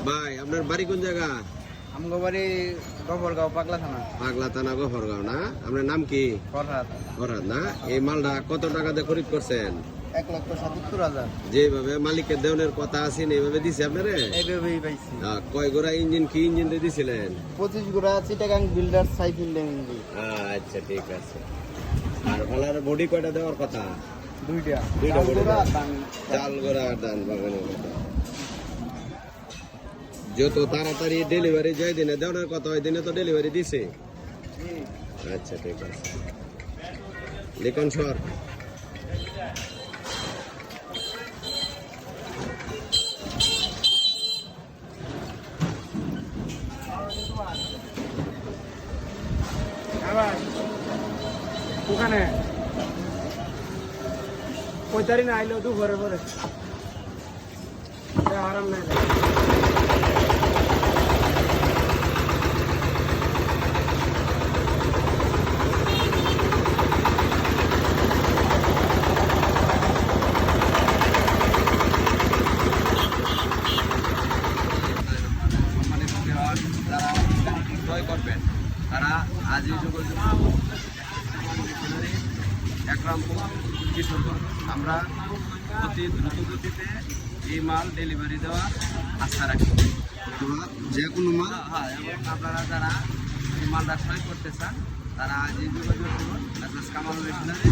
ভাই আপনার বাড়ি কোন জায়গা? আমগো বাড়ি গফরগাঁও পাগলা থানা। পাগলা থানা গফরগাঁও না? আপনার নাম কি? ফরহাদ। ফরহাদ না? এই মালটা কত টাকা দিয়ে খরিদ করছেন? 1,77,000। যেভাবে মালিকের দেওয়ার কথা আছে এইভাবে দিছে আপনারে? এইভাবেই পাইছি। কয় গোড়া ইঞ্জিন কি ইঞ্জিন দিয়ে দিছিলেন? 25 গোড়া চিটাগাং বিল্ডার সাইফিল ডেমিংদি। আচ্ছা ঠিক আছে। আর ভালার বডি কয়টা দেওয়ার কথা? দুইটা body গোড়া দাও। চাল গোড়া আর ডান বাগানের কথা। যত তাড়াতাড়ি ডেলিভারি যাই দিনে দেওয়ার কথা ওই দিনে তো ডেলিভারি দিছে। আচ্ছা ঠিক আছে। লিখন সর। ওখানে 45 না আইলেও দুপুরে পরে আরাম নাই। যারা ক্রয় করবেন তারা আজই যোগাযোগ একরামপুর কিশোরগঞ্জ। আমরা অতি দ্রুত গতিতে এই মাল ডেলিভারি দেওয়ার আশা রাখি। যে কোনো মাল এবং আপনারা যারা এই মালটা ক্রয় করতে চান তারা আজই যোগাযোগ করুন। কামাল মেশিনারি